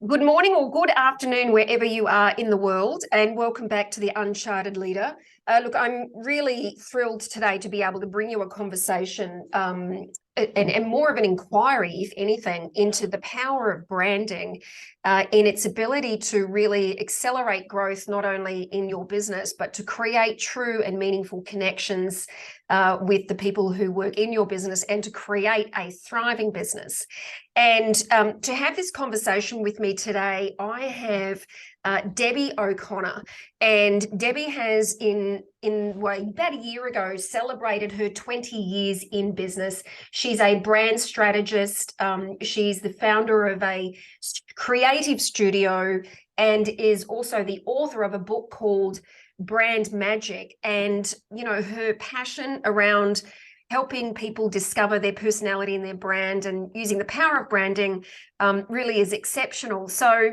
Good morning or good afternoon, wherever you are in the world, and welcome back to the Uncharted Leader. Look, I'm really thrilled today to be able to bring you a conversation and more of an inquiry, if anything, into the power of branding in its ability to really accelerate growth, not only in your business, but to create true and meaningful connections with the people who work in your business and to create a thriving business. And to have this conversation with me today, I have Debbie O'Connor. And Debbie has, about a year ago, celebrated her 20 years in business. She's a brand strategist. She's the founder of a creative studio and is also the author of a book called Brand Magic. And, you know, her passion around helping people discover their personality and their brand and using the power of branding really is exceptional. So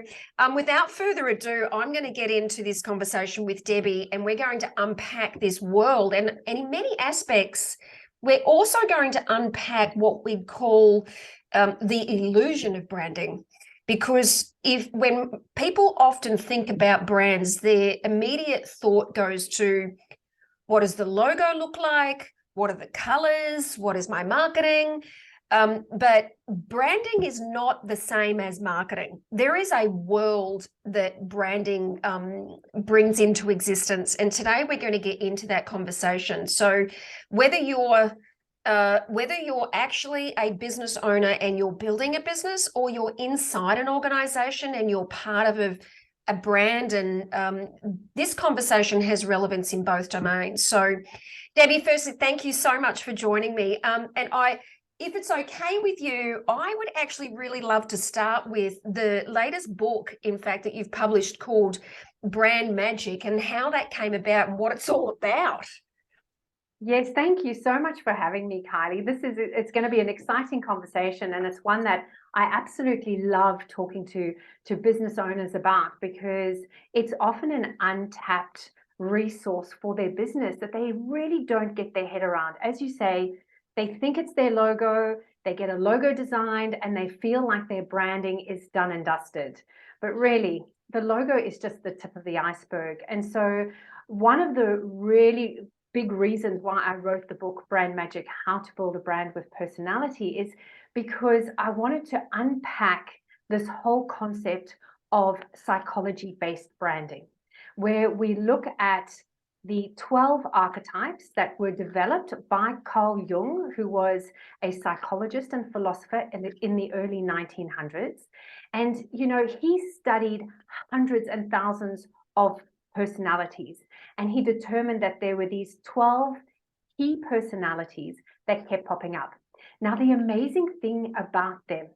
without further ado, I'm going to get into this conversation with Debbie, and we're going to unpack this world. And in many aspects, we're also going to unpack what we call the illusion of branding. Because when people often think about brands, their immediate thought goes to, what does the logo look like? What are the colors? What is my marketing? But branding is not the same as marketing. There is a world that branding brings into existence. And today we're going to get into that conversation. So whether you're actually a business owner and you're building a business, or you're inside an organization and you're part of a brand, and this conversation has relevance in both domains. So Debbie, firstly, thank you so much for joining me. If it's okay with you, I would actually really love to start with the latest book, in fact, that you've published called Brand Magic, and how that came about and what it's all about. Yes, thank you so much for having me, Kylie. It's going to be an exciting conversation, and it's one that I absolutely love talking to business owners about, because it's often an untapped resource for their business that they really don't get their head around. As you say, they think it's their logo, they get a logo designed, and they feel like their branding is done and dusted. But really, the logo is just the tip of the iceberg. And so one of the really big reasons why I wrote the book Brand Magic, How to Build a Brand with Personality, is because I wanted to unpack this whole concept of psychology-based branding, where we look at the 12 archetypes that were developed by Carl Jung, who was a psychologist and philosopher in the early 1900s. And, you know, he studied hundreds and thousands of personalities, and he determined that there were these 12 key personalities that kept popping up. Now, the amazing thing about them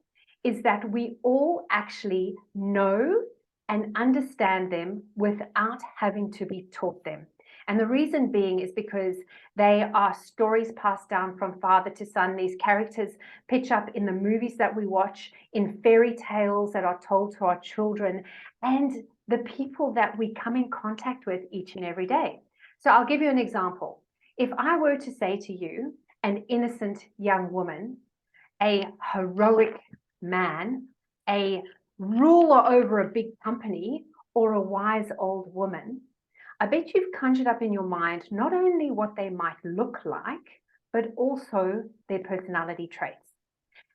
is that we all actually know and understand them without having to be taught them. And the reason being is because they are stories passed down from father to son. These characters pitch up in the movies that we watch, in fairy tales that are told to our children, and the people that we come in contact with each and every day. So I'll give you an example. If I were to say to you, an innocent young woman, a heroic man, a ruler over a big company, or a wise old woman, I bet you've conjured up in your mind not only what they might look like, but also their personality traits.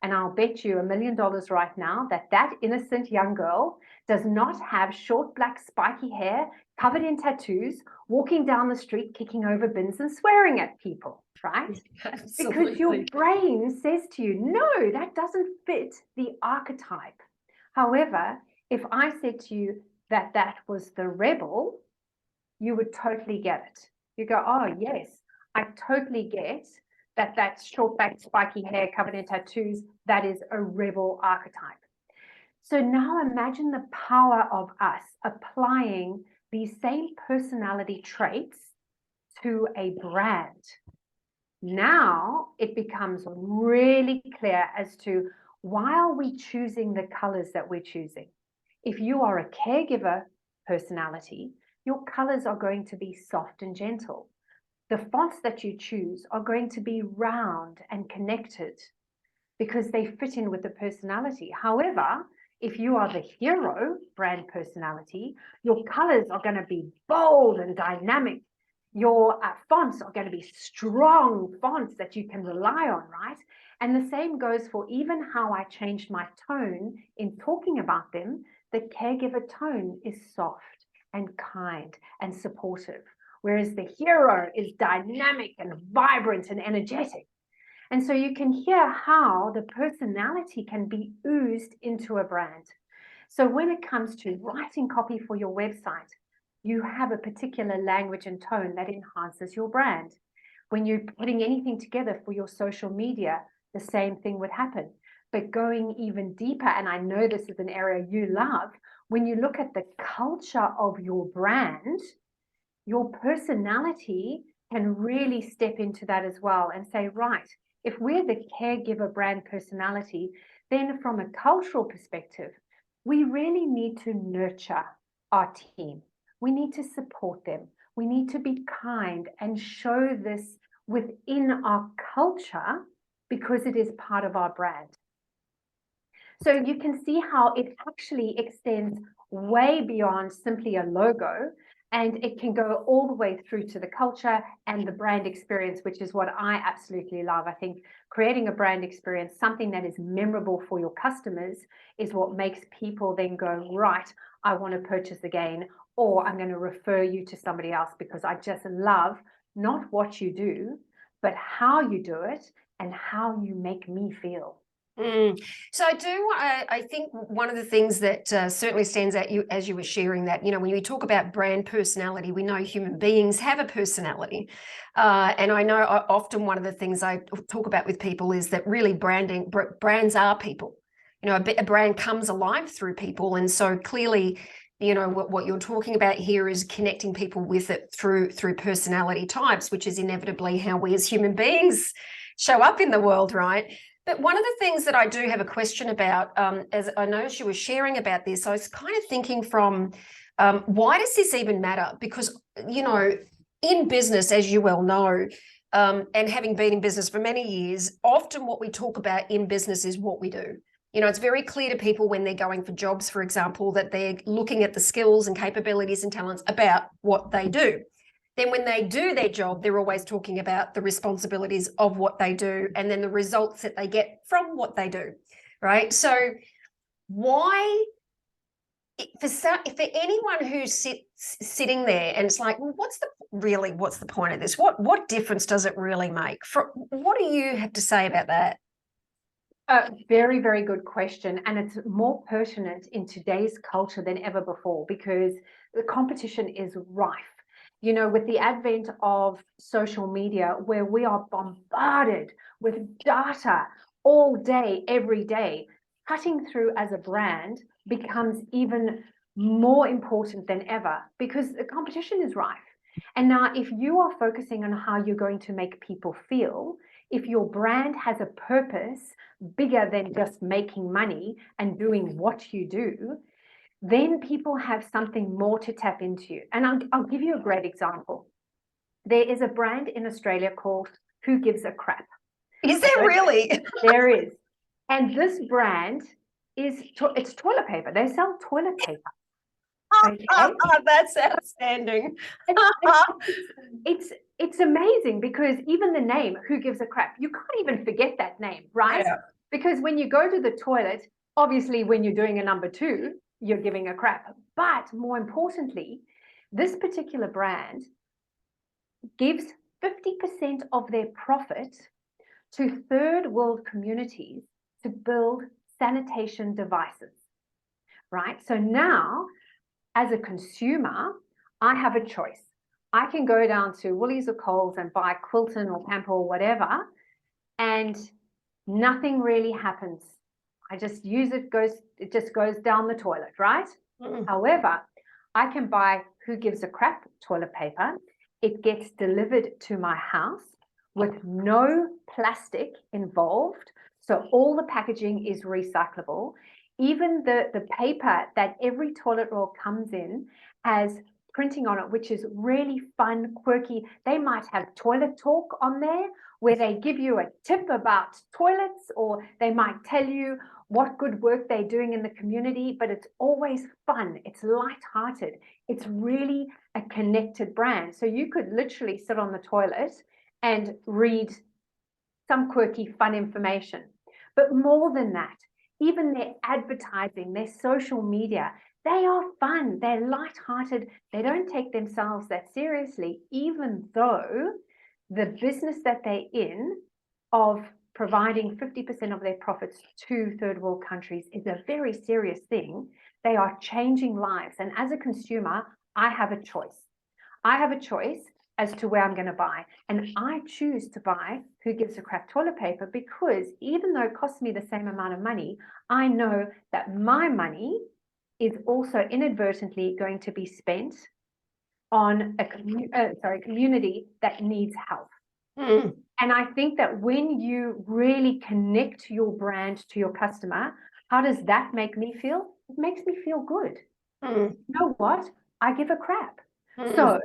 And I'll bet you $1 million right now that that innocent young girl does not have short black spiky hair, covered in tattoos, walking down the street, kicking over bins and swearing at people, right? Absolutely. Because your brain says to you, no, that doesn't fit the archetype. However, if I said to you that that was the rebel, you would totally get it. You go, oh yes, I totally get that short back spiky hair covered in tattoos, that is a rebel archetype. So now imagine the power of us applying these same personality traits to a brand. Now it becomes really clear as to why are we choosing the colors that we're choosing. If you are a caregiver personality, your colors are going to be soft and gentle. The fonts that you choose are going to be round and connected because they fit in with the personality. However, if you are the hero brand personality, your colors are going to be bold and dynamic. Your fonts are going to be strong fonts that you can rely on, right? And the same goes for even how I changed my tone in talking about them. The caregiver tone is soft and kind and supportive, whereas the hero is dynamic and vibrant and energetic. And so you can hear how the personality can be oozed into a brand. So when it comes to writing copy for your website, you have a particular language and tone that enhances your brand. When you're putting anything together for your social media, the same thing would happen. But going even deeper, and I know this is an area you love, when you look at the culture of your brand, your personality can really step into that as well and say, right, if we're the caregiver brand personality, then from a cultural perspective, we really need to nurture our team. We need to support them. We need to be kind and show this within our culture because it is part of our brand. So you can see how it actually extends way beyond simply a logo, and it can go all the way through to the culture and the brand experience, which is what I absolutely love. I think creating a brand experience, something that is memorable for your customers, is what makes people then go, right, I want to purchase again, or I'm going to refer you to somebody else because I just love not what you do, but how you do it and how you make me feel. So I think one of the things that certainly stands out you as you were sharing that, when you talk about brand personality, we know human beings have a personality. And I know often one of the things I talk about with people is that really brands are people. A brand comes alive through people. And so clearly, what you're talking about here is connecting people with it through personality types, which is inevitably how we as human beings show up in the world, right? But one of the things that I do have a question about, as I noticed you were sharing about this, I was kind of thinking from, why does this even matter? Because, in business, as you well know, and having been in business for many years, often what we talk about in business is what we do. It's very clear to people when they're going for jobs, for example, that they're looking at the skills and capabilities and talents about what they do. Then when they do their job, they're always talking about the responsibilities of what they do and then the results that they get from what they do, right? So why, for anyone who's sitting there and it's like, well, what's the point of this? What difference does it really make? What do you have to say about that? Very, very good question. And it's more pertinent in today's culture than ever before because the competition is rife. With the advent of social media, where we are bombarded with data all day, every day, cutting through as a brand becomes even more important than ever because the competition is rife. And now, if you are focusing on how you're going to make people feel, if your brand has a purpose bigger than just making money and doing what you do, then people have something more to tap into. And I'll give you a great example. There is a brand in Australia called Who Gives a Crap. Is there really? There is. And this brand it's toilet paper. They sell toilet paper. Okay? That's outstanding. It's amazing because even the name, Who Gives a Crap, you can't even forget that name, right? Yeah. Because when you go to the toilet, obviously when you're doing a number two, you're giving a crap. But more importantly, this particular brand gives 50% of their profit to third world communities to build sanitation devices, right? So now, as a consumer, I have a choice. I can go down to Woolies or Coles and buy Quilton or Pamper or whatever, and nothing really happens. I just use it just goes down the toilet, right? However, I can buy Who Gives a Crap toilet paper. It gets delivered to my house with no plastic involved. So all the packaging is recyclable. Even the paper that every toilet roll comes in has printing on it, which is really fun, quirky. They might have toilet talk on there where they give you a tip about toilets, or they might tell you what good work they're doing in the community, but it's always fun. It's lighthearted. It's really a connected brand. So you could literally sit on the toilet and read some quirky, fun information. But more than that, even their advertising, their social media, they are fun. They're lighthearted. They don't take themselves that seriously, even though the business that they're in of providing 50% of their profits to third world countries is a very serious thing. They are changing lives. And as a consumer, I have a choice. I have a choice as to where I'm going to buy. And I choose to buy Who Gives a Crap toilet paper, because even though it costs me the same amount of money, I know that my money is also inadvertently going to be spent on a community that needs help. Mm. And I think that when you really connect your brand to your customer, how does that make me feel? It makes me feel good. Mm. You know what? I give a crap. Mm. So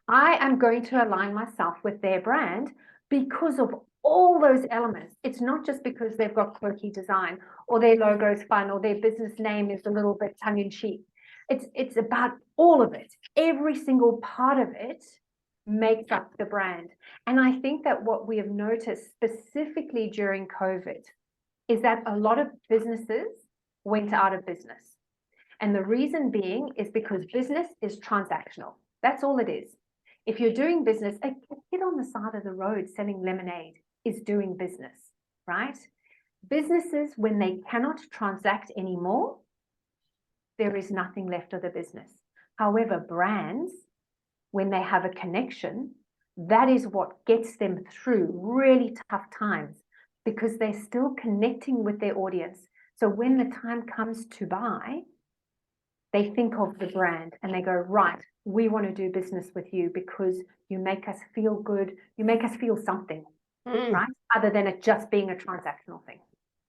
I am going to align myself with their brand because of all those elements. It's not just because they've got quirky design or their logo is fun or their business name is a little bit tongue-in-cheek. It's about all of it. Every single part of it makes up the brand. And I think that what we have noticed specifically during COVID is that a lot of businesses went out of business. And the reason being is because business is transactional. That's all it is. If you're doing business, a kid on the side of the road selling lemonade is doing business, right? Businesses, when they cannot transact anymore, there is nothing left of the business. However, brands, when they have a connection, that is what gets them through really tough times, because they're still connecting with their audience. So when the time comes to buy, they think of the brand and they go, right, we want to do business with you because you make us feel good. You make us feel something, right? Other than it just being a transactional thing.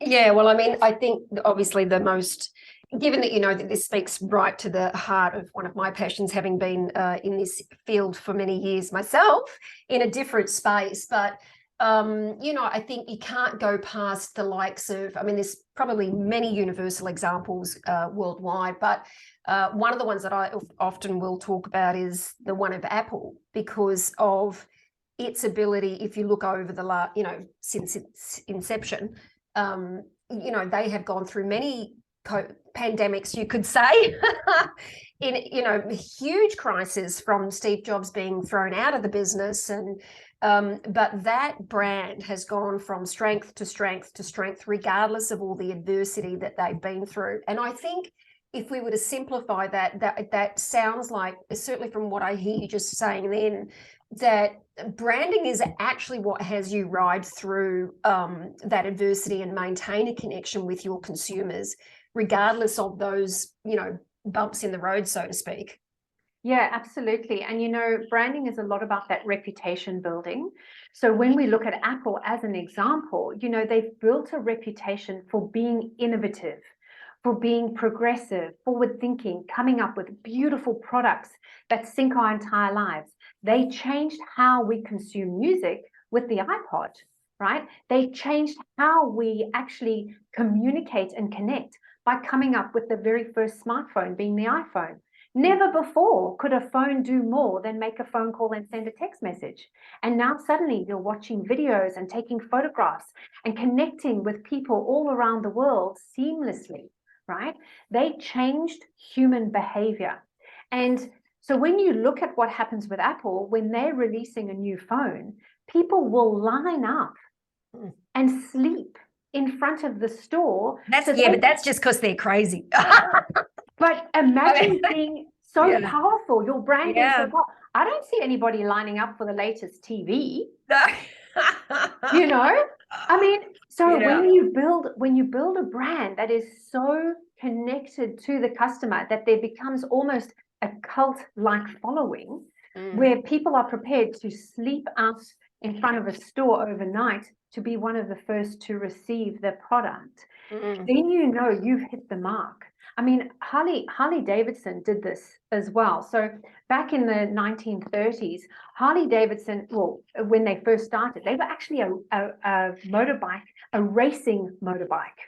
Yeah, well, I mean, I think obviously the most, given that you know that this speaks right to the heart of one of my passions, having been in this field for many years myself in a different space, but you know, I think you can't go past the likes of, I mean, there's probably many universal examples worldwide, but one of the ones that I often will talk about is the one of Apple, because of its ability, if you look over the last, you know, since its inception, you know, they have gone through many pandemics, you could say, in, you know, huge crisis, from Steve Jobs being thrown out of the business. And but that brand has gone from strength to strength to strength, regardless of all the adversity that they've been through. And I think if we were to simplify that, that sounds like, certainly from what I hear you just saying then, that branding is actually what has you ride through that adversity and maintain a connection with your consumers, regardless of those, you know, bumps in the road, so to speak. Yeah, absolutely. And, you know, branding is a lot about that reputation building. So when we look at Apple as an example, you know, they've built a reputation for being innovative, for being progressive, forward thinking, coming up with beautiful products that sync our entire lives. They changed how we consume music with the iPod, right? They changed how we actually communicate and connect by coming up with the very first smartphone being the iPhone. Never before could a phone do more than make a phone call and send a text message. And now suddenly you're watching videos and taking photographs and connecting with people all around the world seamlessly, right? They changed human behavior. And so when you look at what happens with Apple, when they're releasing a new phone, people will line up and sleep in front of the store. That's, so yeah, but that's just because they're crazy. But imagine being so powerful, your brand being so powerful. I don't see anybody lining up for the latest TV. You know, I mean, so when you build a brand that is so connected to the customer that there becomes almost a cult-like following, where people are prepared to sleep out in front of a store overnight to be one of the first to receive the product, then you know you've hit the mark. I mean, Harley Davidson did this as well. So back in the 1930s, Harley Davidson, well, when they first started, they were actually a motorbike, a racing motorbike.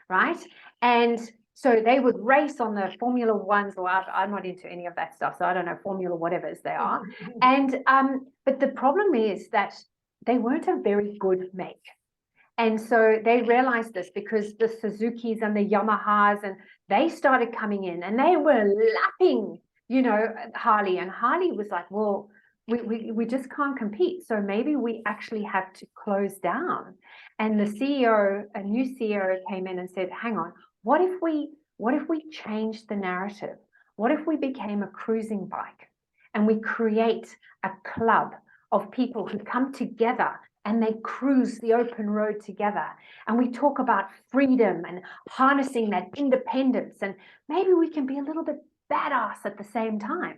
right? And so they would race on the Formula Ones, or I'm not into any of that stuff, so I don't know, Formula whatever's they are. And but the problem is that they weren't a very good make. And so they realized this because the Suzukis and the Yamahas, and they started coming in and they were lapping, you know, Harley. And Harley was like, well, we just can't compete. So maybe we actually have to close down. And the CEO, a new CEO came in and said, hang on, what if we changed the narrative? What if we became a cruising bike and we create a club of people who come together and they cruise the open road together, and we talk about freedom and harnessing that independence, and maybe we can be a little bit badass at the same time.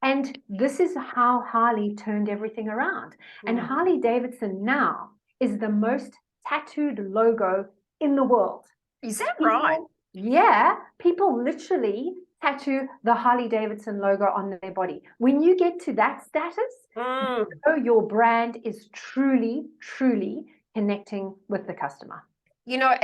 And this is how Harley turned everything around. And Harley Davidson now is the most tattooed logo in the world. Is that right? Yeah, people literally tattoo the Harley Davidson logo on their body. When you get to that status, you know your brand is truly, truly connecting with the customer. You know,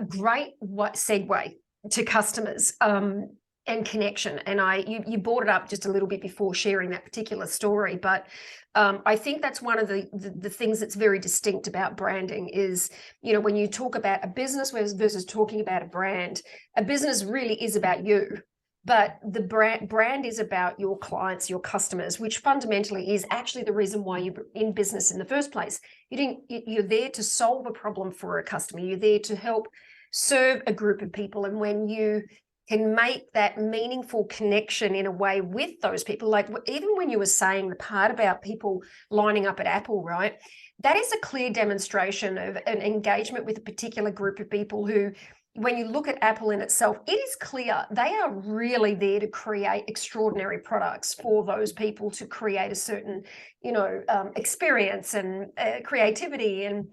great segue to customers and connection. And you brought it up just a little bit before sharing that particular story, but I think that's one of the things that's very distinct about branding is, you know, when you talk about a business versus talking about a brand really is about you. But the brand is about your clients, your customers, which fundamentally is actually the reason why you're in business in the first place. You're there to solve a problem for a customer. You're there to help serve a group of people. And when you can make that meaningful connection in a way with those people, like even when you were saying the part about people lining up at Apple, right? That is a clear demonstration of an engagement with a particular group of people who, when you look at Apple in itself, it is clear they are really there to create extraordinary products for those people, to create a certain, you know, experience and creativity. And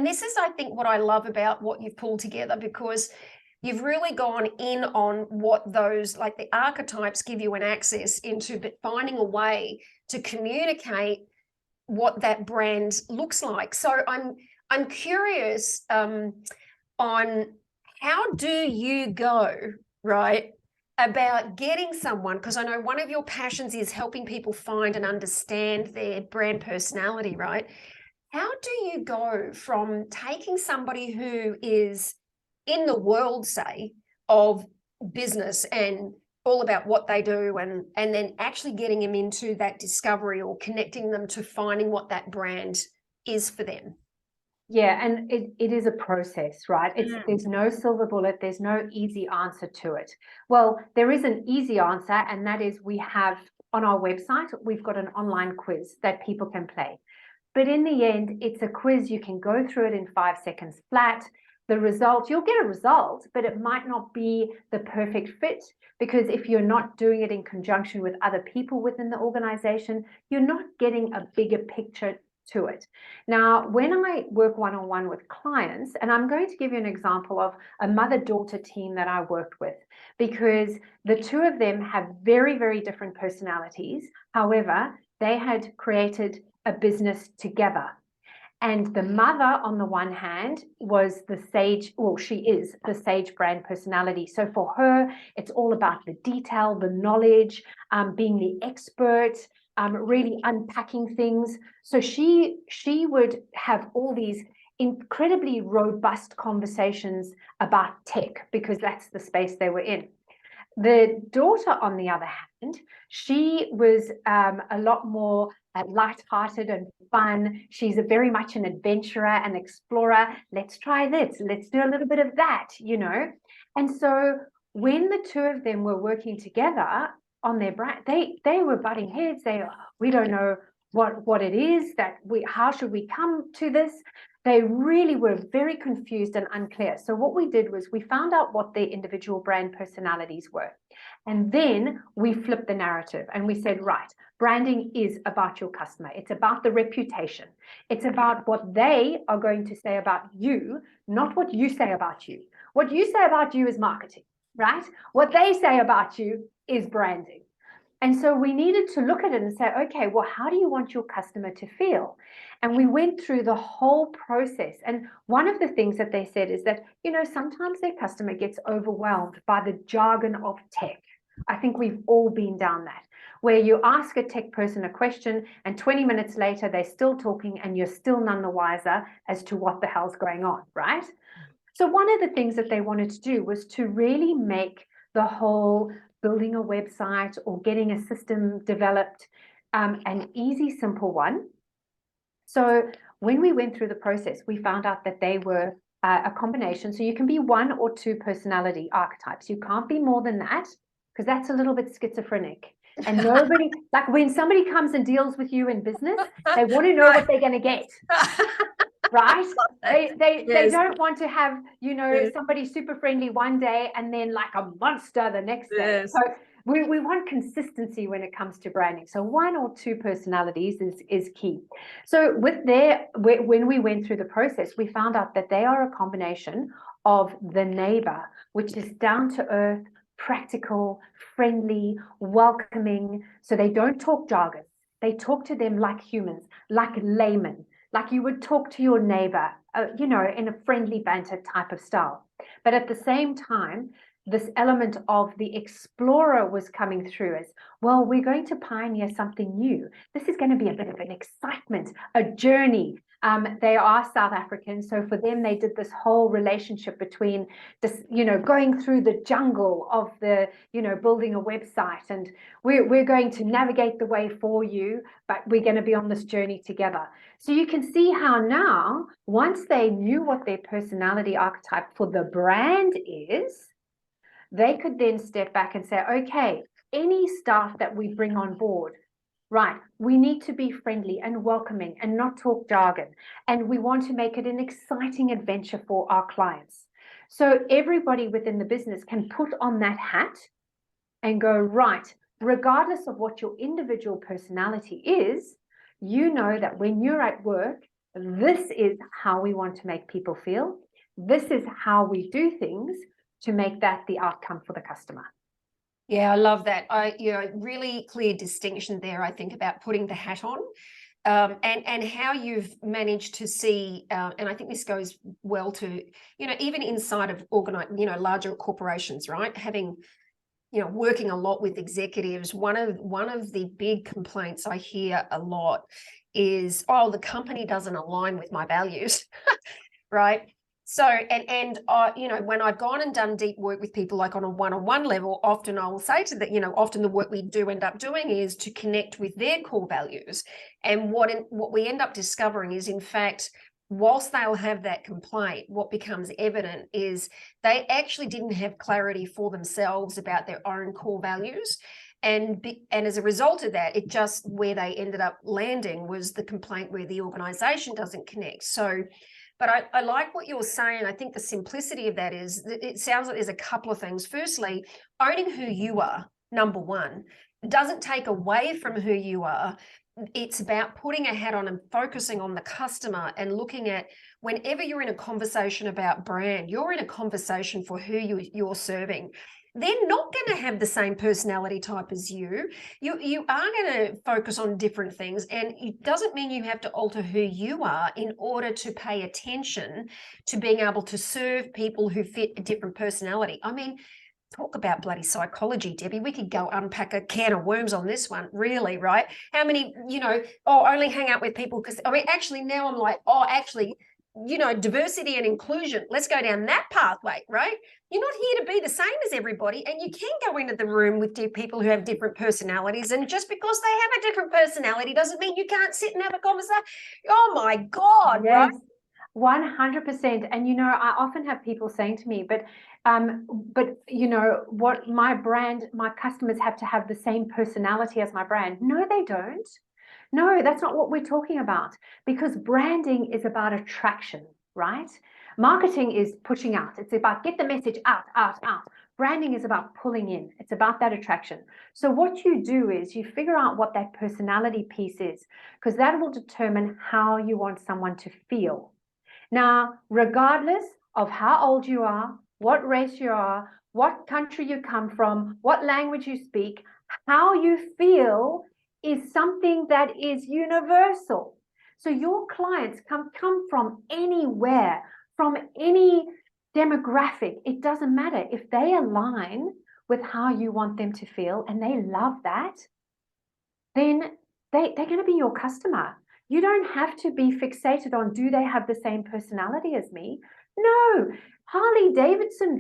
this is, I think, what I love about what you've pulled together, because you've really gone in on what those, like the archetypes give you an access into, but finding a way to communicate what that brand looks like. So I'm curious on how do you go, right, about getting someone, because I know one of your passions is helping people find and understand their brand personality, right? How do you go from taking somebody who is in the world, say, of business and all about what they do, and then actually getting them into that discovery or connecting them to finding what that brand is for them? Yeah, and it is a process, right? There's no silver bullet, there's no easy answer to it. Well, there is an easy answer, and that is we have on our website, we've got an online quiz that people can play. But in the end, it's a quiz. You can go through it in 5 seconds flat. The result, you'll get a result, but it might not be the perfect fit, because if you're not doing it in conjunction with other people within the organization, you're not getting a bigger picture to it. Now, when I work one-on-one with clients, and I'm going to give you an example of a mother-daughter team that I worked with, because the two of them have very, very different personalities. However, they had created a business together. And the mother, on the one hand, was the sage, well, she is the sage brand personality. So for her, it's all about the detail, the knowledge, being the expert, really unpacking things. So she would have all these incredibly robust conversations about tech, because that's the space they were in. The daughter, on the other hand, she was a lot more light-hearted and fun. She's very much an adventurer and explorer. Let's try this. Let's do a little bit of that, you know. And so when the two of them were working together on their brand, they were butting heads. We don't know what it is that how should we come to this? They really were very confused and unclear. So what we did was we found out what their individual brand personalities were. And then we flipped the narrative and we said, right, branding is about your customer. It's about the reputation. It's about what they are going to say about you, not what you say about you. What you say about you is marketing, right? What they say about you is branding. And so we needed to look at it and say, okay, well, how do you want your customer to feel? And we went through the whole process. And one of the things that they said is that, you know, sometimes their customer gets overwhelmed by the jargon of tech. I think we've all been down that, where you ask a tech person a question and 20 minutes later, they're still talking and you're still none the wiser as to what the hell's going on, right? So one of the things that they wanted to do was to really make the whole building a website or getting a system developed an easy, simple one. So when we went through the process, we found out that they were a combination. So you can be 1 or 2 personality archetypes. You can't be more than that, because that's a little bit schizophrenic. And nobody, like when somebody comes and deals with you in business, they want to know what they're going to get. Right? They don't want to have, you know, somebody super friendly one day and then like a monster the next day. So we want consistency when it comes to branding. So 1 or 2 personalities is key. So when we went through the process, we found out that they are a combination of the neighbor, which is down to earth, practical, friendly, welcoming. So they don't talk jargon. They talk to them like humans, like laymen, like you would talk to your neighbor, you know, in a friendly banter type of style. But at the same time, this element of the explorer was coming through as, well, we're going to pioneer something new. This is going to be a bit of an excitement, a journey. They are South African, so for them, they did this whole relationship between this, you know, going through the jungle of the, you know, building a website, and we're going to navigate the way for you, but we're going to be on this journey together. So you can see how now, once they knew what their personality archetype for the brand is, they could then step back and say, okay, any staff that we bring on board, right, we need to be friendly and welcoming and not talk jargon. And we want to make it an exciting adventure for our clients. So everybody within the business can put on that hat and go, right, regardless of what your individual personality is, you know that when you're at work, this is how we want to make people feel. This is how we do things to make that the outcome for the customer. Yeah, I love that. You know, really clear distinction there, I think, about putting the hat on, and how you've managed to see, and I think this goes well to, you know, even inside of larger corporations, right? Having, you know, working a lot with executives, one of the big complaints I hear a lot is, oh, the company doesn't align with my values, right? So, you know, when I've gone and done deep work with people, like on a one-on-one level, often I will say to that, you know, often the work we do end up doing is to connect with their core values. And what we end up discovering is, in fact, whilst they'll have that complaint, what becomes evident is they actually didn't have clarity for themselves about their own core values. And as a result of that, it just, where they ended up landing was the complaint where the organization doesn't connect. So, but I like what you're saying. I think the simplicity of that is, it sounds like there's a couple of things. Firstly, owning who you are, number one, doesn't take away from who you are. It's about putting a hat on and focusing on the customer and looking at, whenever you're in a conversation about brand, you're in a conversation for who you're serving. They're not going to have the same personality type as you. You are going to focus on different things, and it doesn't mean you have to alter who you are in order to pay attention to being able to serve people who fit a different personality. I mean, talk about bloody psychology, Debbie. We could go unpack a can of worms on this one, really, right? How many, you know, only hang out with people because, I mean, actually now I'm like, you know, diversity and inclusion. Let's go down that pathway, right? You're not here to be the same as everybody, and you can go into the room with people who have different personalities, and just because they have a different personality doesn't mean you can't sit and have a conversation. Oh my God, yes, right? 100%. And, you know, I often have people saying to me, but you know, what my customers have to have the same personality as my brand. No, they don't. No, that's not what we're talking about, because branding is about attraction, right? Marketing is pushing out. It's about get the message out, out, out. Branding is about pulling in. It's about that attraction. So what you do is you figure out what that personality piece is, because that will determine how you want someone to feel. Now, regardless of how old you are, what race you are, what country you come from, what language you speak, How you feel is something that is universal. So your clients come from anywhere, from any demographic. It doesn't matter. If they align with how you want them to feel and they love that, then they're going to be your customer. You don't have to be fixated on, do they have the same personality as me? No, Harley Davidson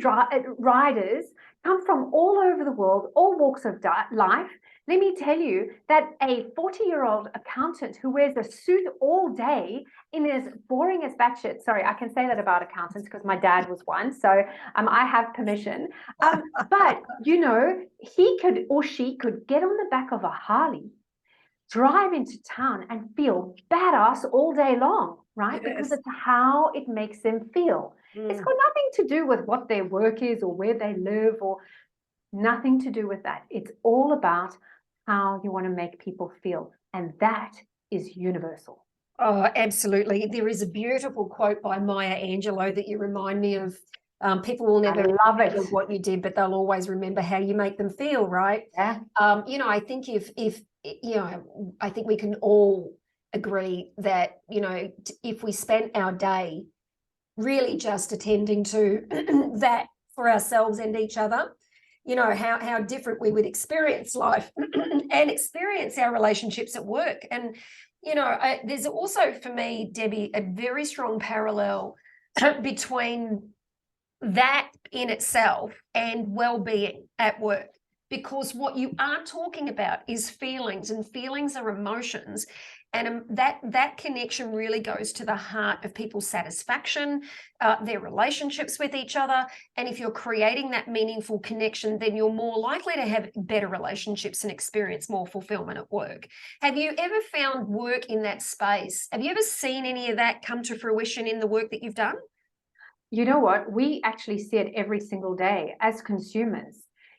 riders come from all over the world, all walks of life. Let me tell you that a 40-year-old accountant who wears a suit all day and is boring as batshit. Sorry, I can say that about accountants because my dad was one, so I have permission. But, you know, he could or she could get on the back of a Harley, drive into town and feel badass all day long, right? Yes. Because it's how it makes them feel. It's got nothing to do with what their work is or where they live, or nothing to do with that. It's all about how you want to make people feel. And that is universal. Oh, absolutely. There is a beautiful quote by Maya Angelou that you remind me of. People will never remember what you did, but they'll always remember how you make them feel, right? Yeah. You know, I think if you know, I think we can all agree that, you know, if we spent our day really just attending to that for ourselves and each other, you know, how different we would experience life and experience our relationships at work. And, you know, there's also for me, Debbie, a very strong parallel between that in itself and well-being at work, because what you are talking about is feelings, and feelings are emotions, and that connection really goes to the heart of people's satisfaction, their relationships with each other. And if you're creating that meaningful connection, then you're more likely to have better relationships and experience more fulfillment at work. Have you ever found work in that space? Have you ever seen any of that come to fruition in the work that you've done? You know what? We actually see it every single day as consumers.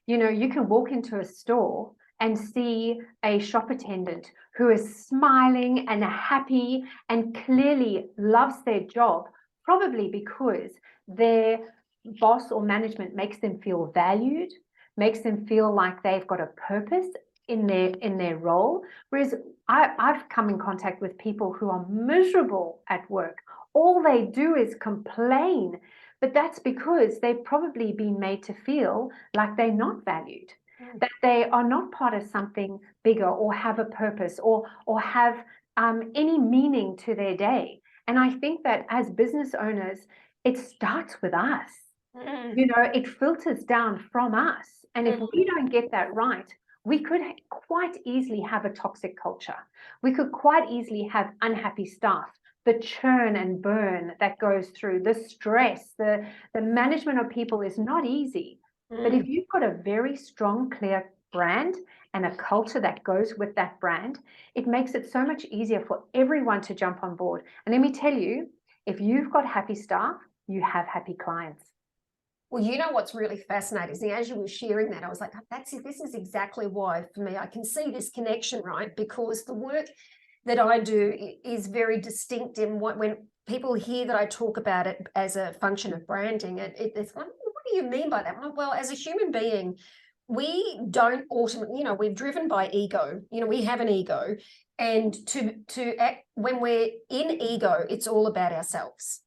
You know, you can walk into a store and see a shop attendant who is smiling and happy and clearly loves their job, probably because their boss or management makes them feel valued, makes them feel like they've got a purpose in their role. Whereas I've come in contact with people who are miserable at work. All they do is complain, but that's because they've probably been made to feel like they're not valued, that they are not part of something bigger or have a purpose or have any meaning to their day. And I think that as business owners, it starts with us. You know, it filters down from us. And if we don't get that right, we could quite easily have a toxic culture. We could quite easily have unhappy staff, the churn and burn that goes through, the stress, the management of people is not easy. But if you've got a very strong, clear brand and a culture that goes with that brand, it makes it so much easier for everyone to jump on board. And let me tell you, if you've got happy staff, you have happy clients. Well, you know what's really fascinating is, as you were sharing that, I was like, that's it. This is exactly why, for me, I can see this connection, right? Because the work that I do is very distinct in when people hear that I talk about it as a function of branding, it's like, what do you mean by that? Well, as a human being, we don't ultimately, you know, we're driven by ego. You know, we have an ego, and to act, when we're in ego, it's all about ourselves.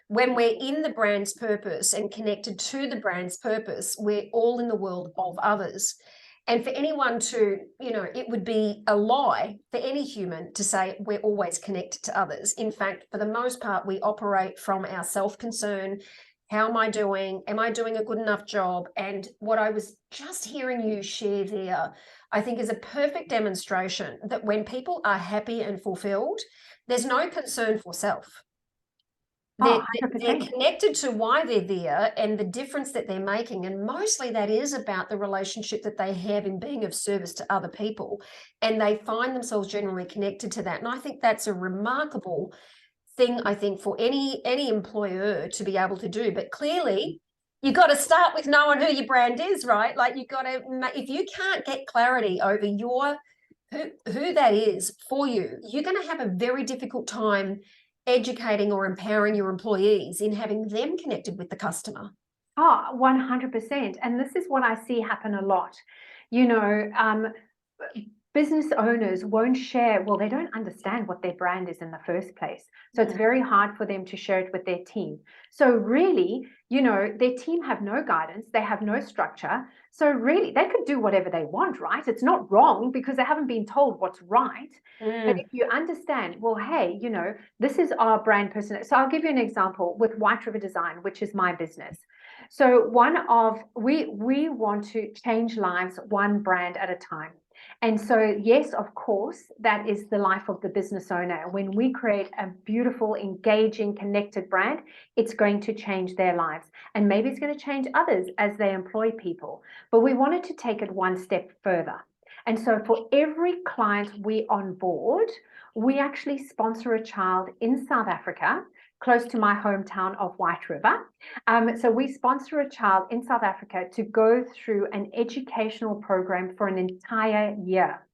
When we're in the brand's purpose and connected to the brand's purpose, we're all in the world of others. And for anyone to, you know, it would be a lie for any human to say we're always connected to others. In fact, for the most part, we operate from our self-concern. How am I doing? Am I doing a good enough job? And what I was just hearing you share there, I think is a perfect demonstration that when people are happy and fulfilled, there's no concern for self. They're connected to why they're there and the difference that they're making. And mostly that is about the relationship that they have in being of service to other people. And they find themselves generally connected to that. And I think that's a remarkable thing, I think, for any employer to be able to do. But clearly, you've got to start with knowing who your brand is, right? Like you've got to, if you can't get clarity over who that is for you, you're going to have a very difficult time educating or empowering your employees in having them connected with the customer. Oh, 100%. And this is what I see happen a lot. You know, business owners won't share, well, they don't understand what their brand is in the first place. So it's very hard for them to share it with their team. So really, you know, their team have no guidance, they have no structure. So really, they could do whatever they want, right? It's not wrong because they haven't been told what's right. But if you understand, well, hey, you know, this is our brand person. So I'll give you an example with White River Design, which is my business. So we want to change lives one brand at a time. And so, yes, of course, that is the life of the business owner. When we create a beautiful, engaging, connected brand, it's going to change their lives. And maybe it's going to change others as they employ people. But we wanted to take it one step further. And so for every client we onboard, we actually sponsor a child in South Africa, close to my hometown of White River. So we sponsor a child in South Africa to go through an educational program for an entire year.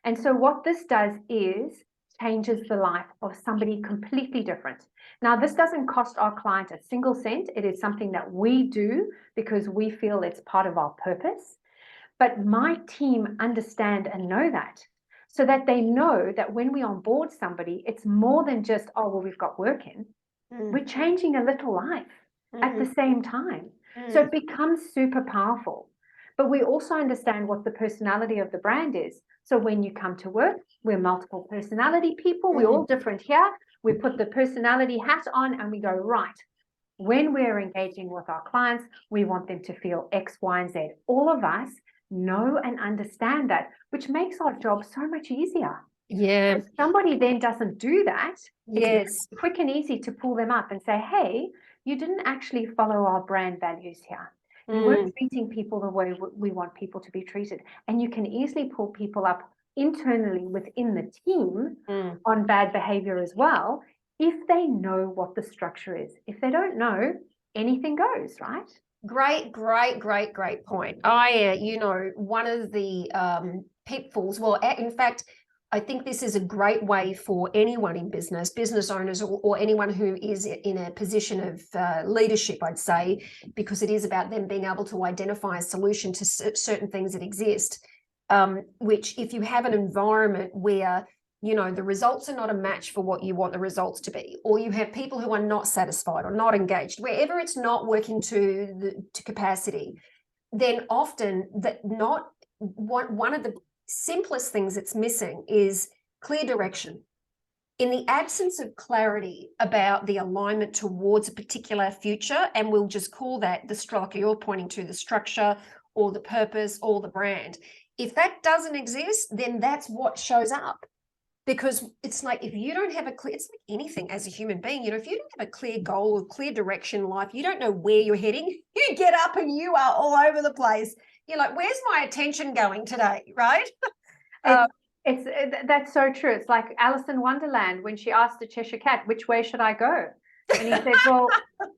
And so what this does is changes the life of somebody completely different. Now, this doesn't cost our client a single cent. It is something that we do because we feel it's part of our purpose. But my team understand and know that, so that they know that when we onboard somebody, it's more than just, oh, well, we've got work in. We're changing a little life at the same time. So it becomes super powerful. But we also understand what the personality of the brand is. So when you come to work, we're multiple personality people. We're all different here. We put the personality hat on and we go, right, when we're engaging with our clients, we want them to feel X, Y, and Z. All of us know and understand that, which makes our job so much easier. Yeah. If somebody then doesn't do that, Yes. it's quick and easy to pull them up and say, hey, you didn't actually follow our brand values here. You weren't treating people the way we want people to be treated. And you can easily pull people up internally within the team on bad behavior as well, if they know what the structure is. If they don't know, anything goes, right? Great point. You know, one of the pitfalls, well, in fact, I think this is a great way for anyone in business owners, or anyone who is in a position of leadership, I'd say, because it is about them being able to identify a solution to certain things that exist, which if you have an environment where, you know, the results are not a match for what you want the results to be, or you have people who are not satisfied or not engaged, wherever it's not working to capacity, then often one of the simplest things it's missing is clear direction. In the absence of clarity about the alignment towards a particular future, and we'll just call that the structure you're pointing to, the structure or the purpose or the brand, if that doesn't exist, then that's what shows up. Because it's like, if you don't have a clear, it's like anything as a human being, you know, if you don't have a clear goal or clear direction in life, you don't know where you're heading, you get up and you are all over the place. You're like, where's my attention going today, right? That's so true. It's like Alice in Wonderland when she asked the Cheshire Cat, which way should I go? And he said, well,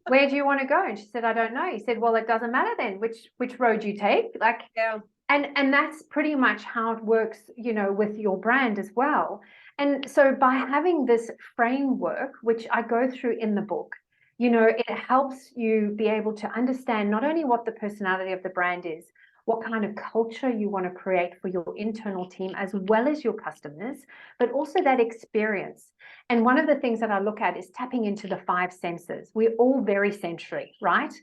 where do you want to go? And she said, I don't know. He said, well, it doesn't matter then which road you take. Like, yeah. And that's pretty much how it works, you know, with your brand as well. And so by having this framework, which I go through in the book, you know, it helps you be able to understand not only what the personality of the brand is, what kind of culture you want to create for your internal team as well as your customers, but also that experience. And one of the things that I look at is tapping into the 5 senses. We're all very sensory, right?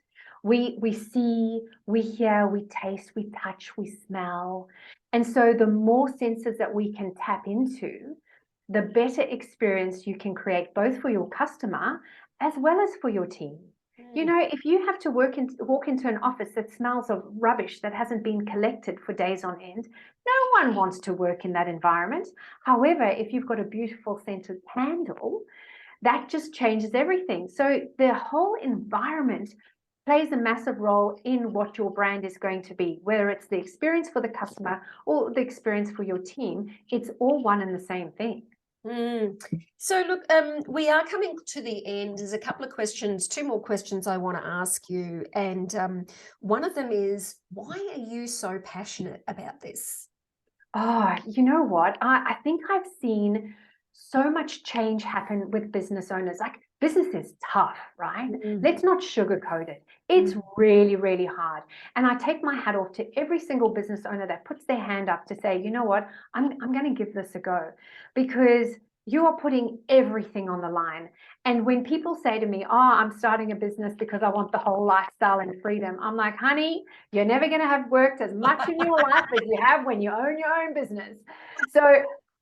We see, we hear, we taste, we touch, we smell. And so the more senses that we can tap into, the better experience you can create both for your customer as well as for your team. You know, if you have to walk into an office that smells of rubbish that hasn't been collected for days on end, no one wants to work in that environment. However, if you've got a beautiful scented candle, that just changes everything. So the whole environment plays a massive role in what your brand is going to be, whether it's the experience for the customer or the experience for your team. It's all one and the same thing. So look, we are coming to the end. There's a couple of questions, 2 more questions I want to ask you. And one of them is, why are you so passionate about this? Oh, you know what? I think I've seen so much change happen with business owners. Like business is tough, right? Mm. Let's not sugarcoat it. It's really, really hard. And I take my hat off to every single business owner that puts their hand up to say, you know what, I'm going to give this a go, because you are putting everything on the line. And when people say to me, oh, I'm starting a business because I want the whole lifestyle and freedom, I'm like, honey, you're never going to have worked as much in your life as you have when you own your own business. So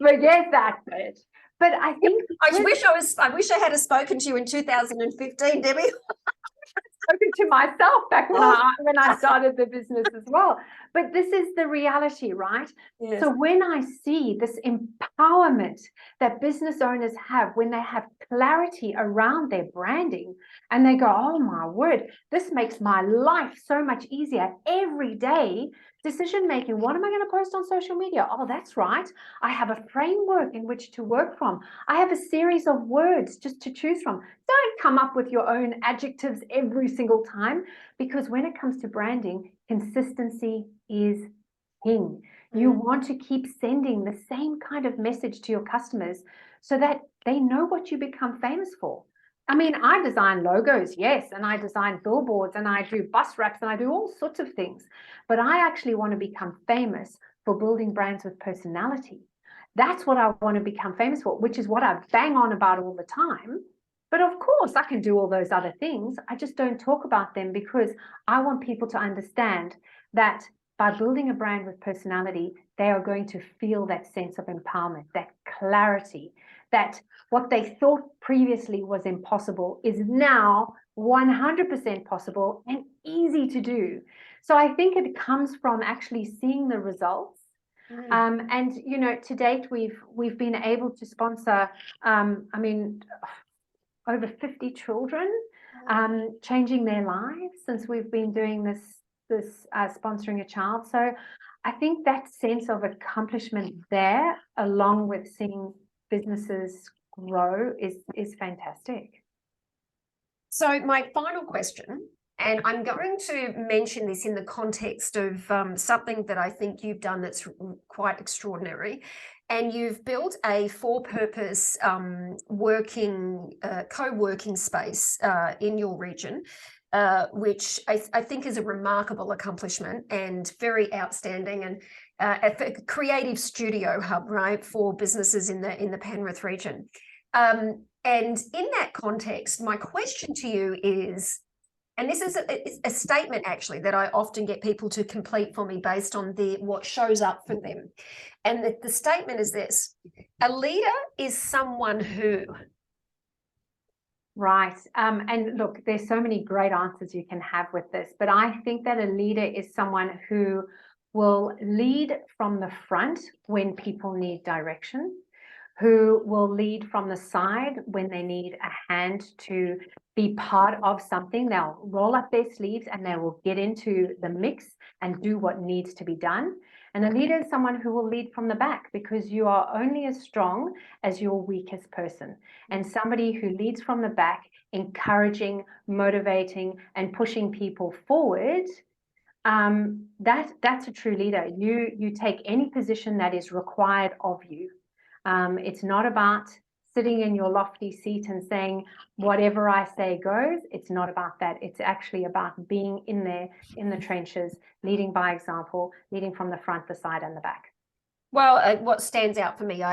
forget that bit. But I think I wish I had spoken to you in 2015, Debbie. spoken to myself back when I started the business as well. But this is the reality, right? Yes. So when I see this empowerment that business owners have when they have clarity around their branding, and they go, oh my word, this makes my life so much easier every day. Decision making, what am I going to post on social media? Oh, that's right. I have a framework in which to work from. I have a series of words just to choose from. Don't come up with your own adjectives every single time, because when it comes to branding, consistency is king. You want to keep sending the same kind of message to your customers so that they know what you become famous for. I mean, I design logos, yes, and I design billboards, and I do bus wraps, and I do all sorts of things. But I actually want to become famous for building brands with personality. That's what I want to become famous for, which is what I bang on about all the time. But of course, I can do all those other things. I just don't talk about them because I want people to understand that by building a brand with personality, they are going to feel that sense of empowerment, that clarity, that what they thought previously was impossible is now 100% possible and easy to do. So I think it comes from actually seeing the results. And you know, to date, we've been able to sponsor, I mean, over 50 children, changing their lives since we've been doing this sponsoring a child. So I think that sense of accomplishment there, along with seeing businesses grow, is fantastic. So my final question, and I'm going to mention this in the context of something that I think you've done that's quite extraordinary. And you've built a for-purpose co-working space in your region, which I think is a remarkable accomplishment and very outstanding, and a creative studio hub, right, for businesses in the Penrith region. And in that context, my question to you is, and this is a statement actually that I often get people to complete for me based on what shows up for them. And the statement is this: a leader is someone who. Right. And look, there's so many great answers you can have with this, but I think that a leader is someone who will lead from the front when people need direction, who will lead from the side when they need a hand to be part of something. They'll roll up their sleeves and they will get into the mix and do what needs to be done. And a leader is someone who will lead from the back, because you are only as strong as your weakest person. And somebody who leads from the back, encouraging, motivating, and pushing people forward, that's a true leader. You take any position that is required of you. It's not about sitting in your lofty seat and saying, whatever I say goes. It's not about that. It's actually about being in there, in the trenches, leading by example, leading from the front, the side, and the back. Well, what stands out for me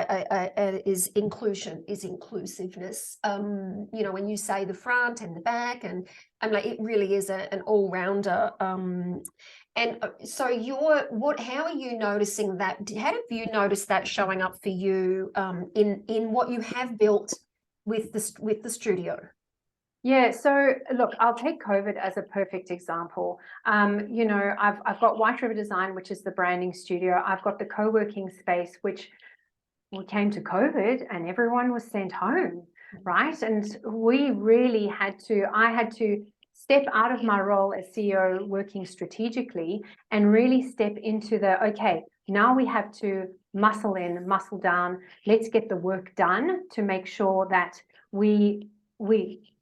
is inclusiveness. You know, when you say the front and the back, and I'm like, it really is an all-rounder. And so how are you noticing that? How have you noticed that showing up for you in what you have built with the studio? Yeah, so look, I'll take COVID as a perfect example. You know, I've got White River Design, which is the branding studio. I've got the co-working space, which we came to COVID and everyone was sent home, right? And we really I had to step out of my role as CEO working strategically and really step into okay, now we have to muscle in, muscle down. Let's get the work done to make sure that we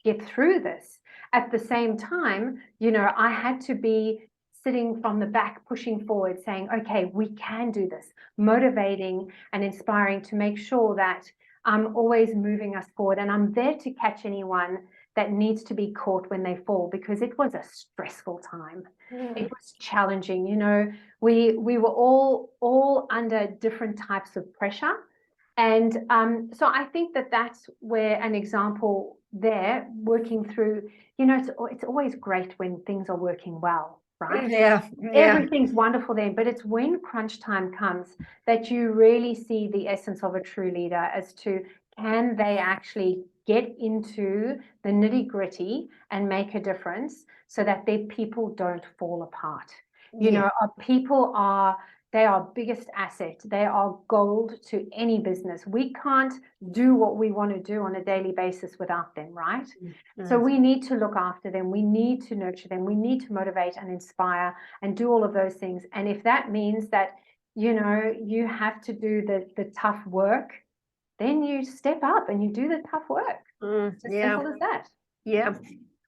get through this. At the same time, you know, I had to be sitting from the back, pushing forward, saying, okay, we can do this, motivating and inspiring to make sure that I'm always moving us forward, and I'm there to catch anyone that needs to be caught when they fall, because it was a stressful time. It was challenging. You know, we were all under different types of pressure. And so I think that that's where an example there, working through, you know, it's always great when things are working well, right? Yeah. Everything's wonderful then, but it's when crunch time comes that you really see the essence of a true leader, as to, can they actually get into the nitty-gritty and make a difference so that their people don't fall apart. You know, our people they are biggest asset. They are gold to any business. We can't do what we want to do on a daily basis without them, right? So we need to look after them. We need to nurture them. We need to motivate and inspire and do all of those things. And if that means that, you know, you have to do the tough work, then you step up and you do the tough work. It's as simple as that. Yeah.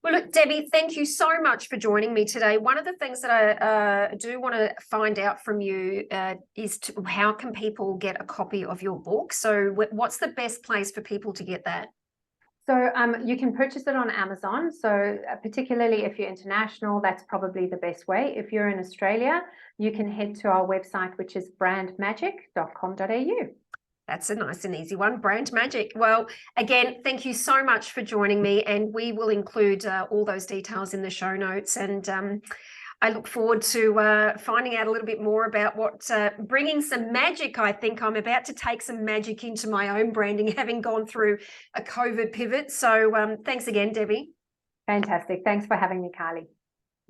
Well, look, Debbie, thank you so much for joining me today. One of the things that I do want to find out from you is how can people get a copy of your book? So what's the best place for people to get that? So you can purchase it on Amazon. So particularly if you're international, that's probably the best way. If you're in Australia, you can head to our website, which is brandmagic.com.au. That's a nice and easy one, Brand Magic. Well, again, thank you so much for joining me, and we will include all those details in the show notes. And I look forward to finding out a little bit more about what bringing some magic. I think I'm about to take some magic into my own branding, having gone through a COVID pivot. So thanks again, Debbie. Fantastic. Thanks for having me, Kylie.